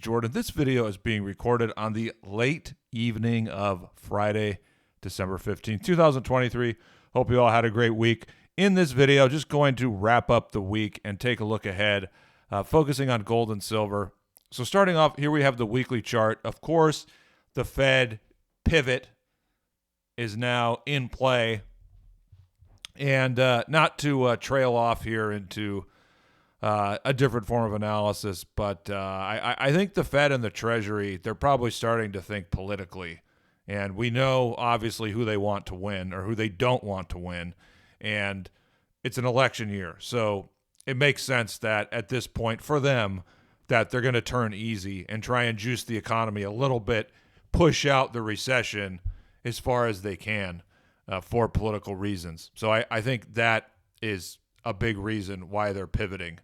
Jordan. This video is being recorded on the late evening of Friday, December 15th, 2023. Hope you all had a great week. In this video, just going to wrap up the week and take a look ahead, focusing on gold and silver. So starting off, here we have the weekly chart. Of course, the Fed pivot is now in play. And not to trail off here into a different form of analysis, but I think the Fed and the Treasury, they're probably starting to think politically. And we know, obviously, who they want to win or who they don't want to win. And it's an election year. So it makes sense that at this point for them that they're going to turn easy and try and juice the economy a little bit, push out the recession as far as they can for political reasons. So I think that is a big reason why they're pivoting.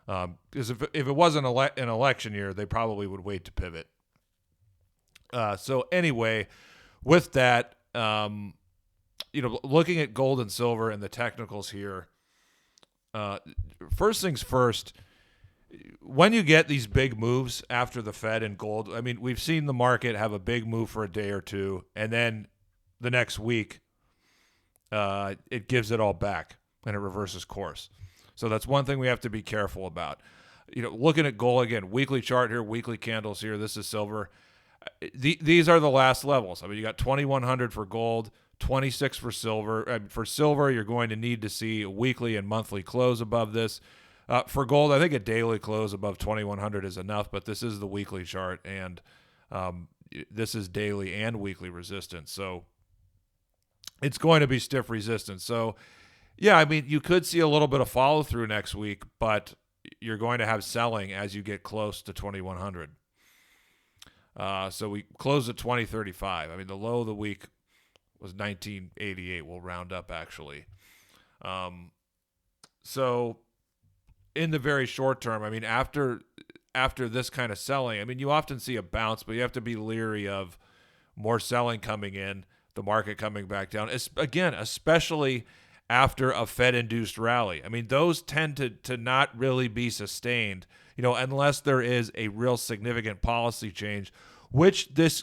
Because if it wasn't an election year, they probably would wait to pivot. So anyway, with that, looking at gold and silver and the technicals here, first things first, when you get these big moves after the Fed and gold, I mean, we've seen the market have a big move for a day or two, and then the next week, it gives it all back and it reverses course. So that's one thing we have to be careful about. Looking at gold again, weekly chart here, weekly candles here. This is silver. These are the last levels. I mean, you got 2,100 for gold, 26 for silver. For silver, you're going to need to see a weekly and monthly close above this. For gold, I think a daily close above 2,100 is enough, but this is the weekly chart, and this is daily and weekly resistance. So it's going to be stiff resistance. So, yeah, I mean, you could see a little bit of follow through next week, but you're going to have selling as you get close to 2,100. So we closed at 2035. I mean, the low of the week was 1988. We'll round up, actually. So in the very short term, I mean, after this kind of selling, I mean, you often see a bounce, but you have to be leery of more selling coming in, the market coming back down. Again, especially after a Fed-induced rally. I mean, those tend to not really be sustained, unless there is a real significant policy change, which this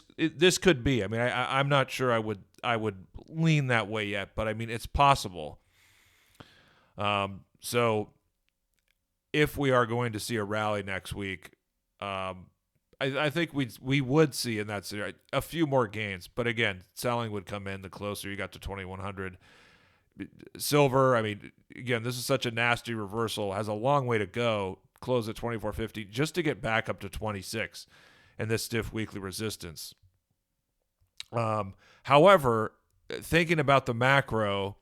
could be. I mean, I'm not sure I would lean that way yet, but I mean, it's possible. So if we are going to see a rally next week, I think we would see in that scenario a few more gains. But again, selling would come in the closer you got to 2,100. Silver, I mean, again, this is such a nasty reversal, has a long way to go, close at 24.50 just to get back up to 26 and this stiff weekly resistance. However, thinking about the macro,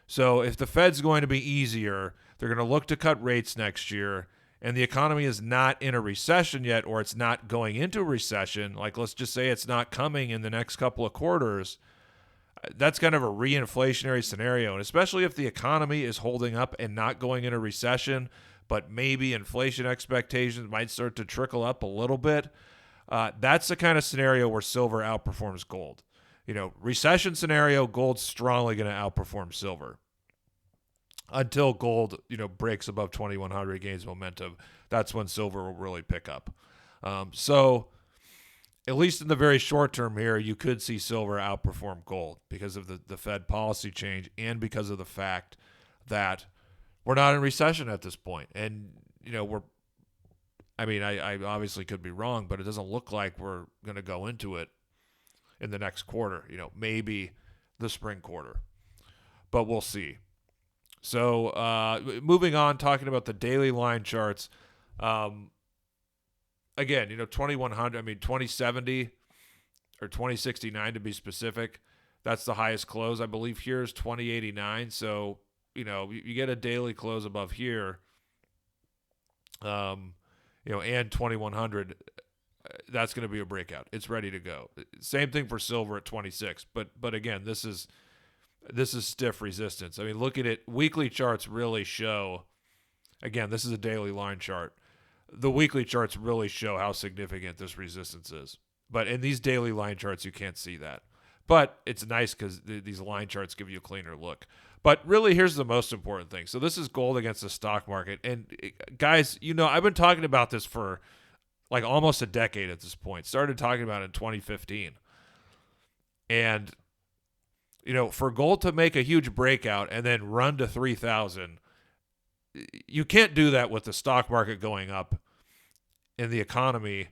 so if the Fed's going to be easier, they're going to look to cut rates next year, and the economy is not in a recession yet, or it's not going into a recession, like let's just say it's not coming in the next couple of quarters, that's kind of a reinflationary scenario. And especially if the economy is holding up and not going into recession, but maybe inflation expectations might start to trickle up a little bit, that's the kind of scenario where silver outperforms gold. Recession scenario, gold's strongly going to outperform silver. Until gold, breaks above 2,100, gains momentum, that's when silver will really pick up. So at least in the very short term here, you could see silver outperform gold because of the Fed policy change and because of the fact that we're not in recession at this point. And, I obviously could be wrong, but it doesn't look like we're going to go into it in the next quarter, maybe the spring quarter, but we'll see. So moving on, talking about the daily line charts, again, 2,100, I mean, 2070 or 2069 to be specific. That's the highest close. I believe here is 2089. So, you get a daily close above here, and 2,100. That's going to be a breakout. It's ready to go. Same thing for silver at 26. But again, this is stiff resistance. I mean, look at it. Weekly charts really show, again, this is a daily line chart. The weekly charts really show how significant this resistance is. But in these daily line charts, you can't see that. But it's nice because these line charts give you a cleaner look. But really, here's the most important thing. So this is gold against the stock market. And guys, I've been talking about this for like almost a decade at this point. Started talking about it in 2015. And, for gold to make a huge breakout and then run to 3,000, you can't do that with the stock market going up and the economy,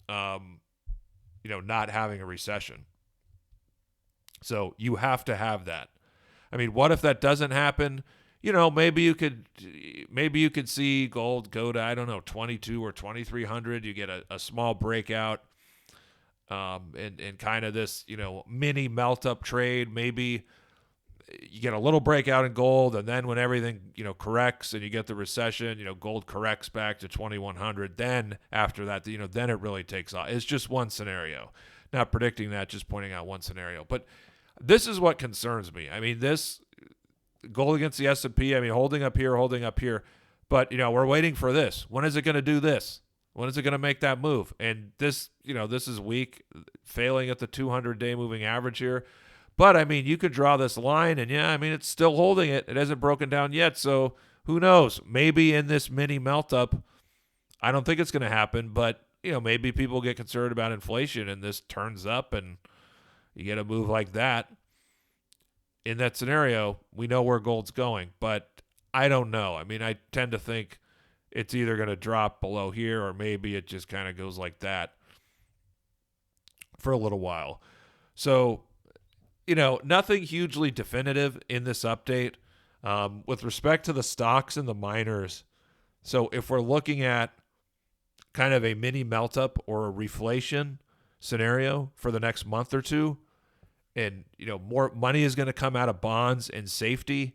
not having a recession. So you have to have that. I mean, what if that doesn't happen? Maybe you could see gold go to, I don't know, 22 or 2,300. You get a small breakout, and kind of this, mini melt up trade. Maybe you get a little breakout in gold, and then when everything, corrects and you get the recession, gold corrects back to 2,100. Then after that, then it really takes off. It's just one scenario. Not predicting that, just pointing out one scenario. But this is what concerns me. I mean, this gold against the S&P, I mean, holding up here. But, we're waiting for this. When is it going to do this? When is it going to make that move? And this, this is weak, failing at the 200-day moving average here. But, I mean, you could draw this line, and, it's still holding it. It hasn't broken down yet, so who knows? Maybe in this mini melt-up, I don't think it's going to happen, but, maybe people get concerned about inflation, and this turns up, and you get a move like that. In that scenario, we know where gold's going, but I don't know. I mean, I tend to think it's either going to drop below here or maybe it just kind of goes like that for a little while. So, nothing hugely definitive in this update. With respect to the stocks and the miners, so if we're looking at kind of a mini melt-up or a reflation scenario for the next month or two, and, more money is going to come out of bonds and safety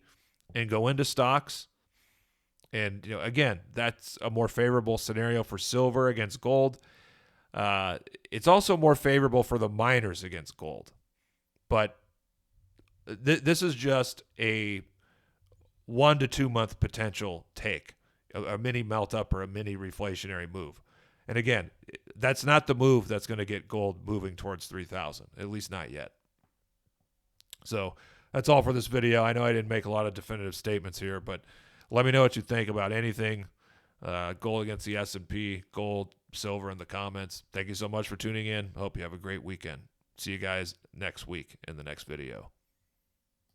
and go into stocks. And, again, that's a more favorable scenario for silver against gold. It's also more favorable for the miners against gold. But this is just a 1 to 2 month potential take, a mini melt up or a mini reflationary move. And again, that's not the move that's going to get gold moving towards 3,000, at least not yet. So that's all for this video. I know I didn't make a lot of definitive statements here, but let me know what you think about anything. Gold against the S&P, gold, silver in the comments. Thank you so much for tuning in. Hope you have a great weekend. See you guys next week in the next video.